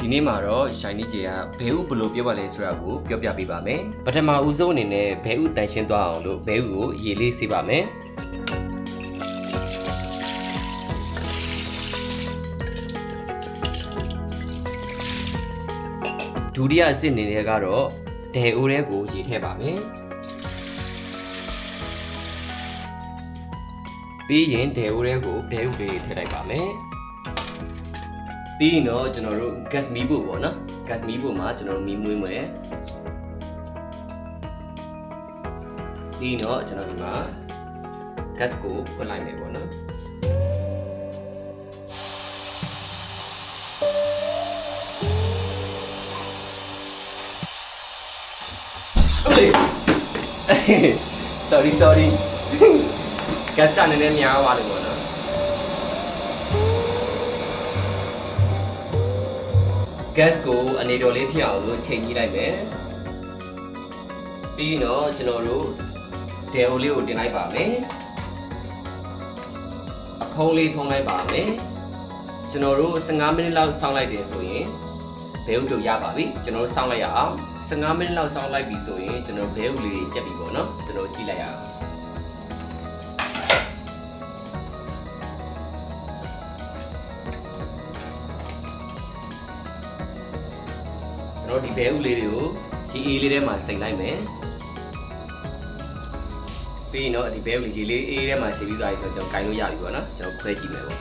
ဒီနေ့မှာတော့ shiny ကြီးကဘဲဥဘလို့ပြောပါလဲဆိုတာကိုပြောပြပေးပါမယ်ပထမဦးဆုံးအနေနဲ့ဘဲဥတန်ရှင်းသွားအောင်လို့ဘဲဥကိုရေလေးဆေးပါမယ်ဒုတိယအဆင့်အနေနဲ့ကတော့ဒဲအိုးထဲကိုရေထည့်ပါမယ်ပြီးရင်ဒဲအိုးထဲကိုဘဲဥလေးထည့်လိုက်ပါမယ်ပြီးရင်တော့ကျွန်တော်တို့ gas မီးဖို့ပေါ့နော် gas မီးဖို့မှာကျွန်တော်တို့မီးမွေးမယ်ပြီးရင်တော့ကျွန်တော်ဒီမှာ gas ကိုဖွင့်လိုက်မယ်ပေါ့နော်sorry gas ကနည်းနည်းများသွားတယ်ပေါ့နော်gas ကိုအနေတော်လေးဖြစ်အောင်လို့ချိန်ကြည့်လိုက်မယ်ပြီးတော့ကျွန်တော်တို့ဒဲအိုလေးကိုတင်လိုက်ပါမယ်အဖုံးလေးဖုံးလိုက်ပါမယ်ကျွန်တော်တို့15မိနစ်လောက်စောင့်လိုက်တယ်ဆိုရင်ဘဲဥတို့ရပါပြီကျွန်တော်တို့စောင့်လိုက်ရအောင်15မိနစ်လောက်စောင့်လိုက်ပြီဆိုရင်ကျွန်တော်ဘဲဥလေးတွေကျက်ပြီပေါ့နော်ကျွန်တော်ကြည့်လိုက်ရအောင်ကျွန်တော်ဒီဘဲဥလေးတွေကိုရေအေးလေးထဲမှာစိမ်လိုက်မယ်ပြီးရင်တော့ဒီဘဲဥလေးရေလေးအေးထဲမှာစိမ်ပြီးသွားပြီဆိုတော့ကျွန်တော်ကင်လို့ရပြီပေါ့နော်ကျွန်တော်ခွဲကြည့်မယ်ပေါ့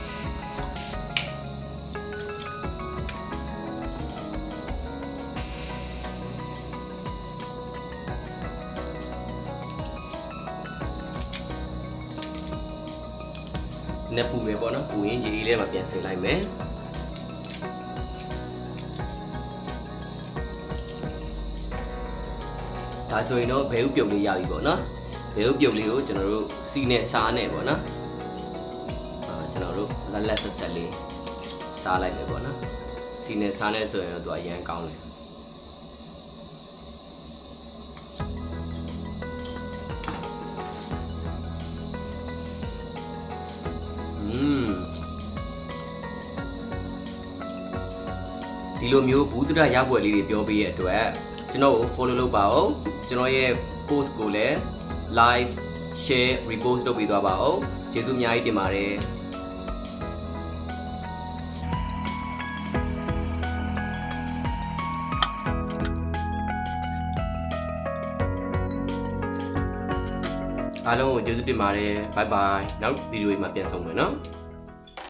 နက်ပူပဲပေါ့နော်ပူရင်ရေအေးလေးထဲမှာပြန်စိမ်လိုက်မယ်ဒါဆိုရင်တော့ဘဲဥပြုတ်လေးရပြီပေါ့နော်ဘဲဥပြုတ်လေးကိုကျွန်တော်တို့စီနဲ့စားနဲ့ပေါ့နော်ကျွန်တော်တို့လက်ဆက်ဆက်လေးစားလိုက်တယ်ပေါ့နော်စီနဲ့စားနဲ့ဆိုရင်တော့သူအရန်ကောင်းတယ်ဒီလိုမျိုးဘူးတရရောက်ွက်လေးတွေပြောပေးရတဲ့အတွက်ကျွန်တော်ကို follow လုပ်ပါဦးကျွန်တော်ရဲ့ post ကိုလည်း like share repost လုပ်ပေးသွားပါဦးကျေးဇူးအများကြီးတင်ပါတယ်အားလုံးကိုကျေးဇူးတင်ပါတယ် bye bye နောက်ဗီဒီယိုမှာပြန်ဆုံမယ်နော်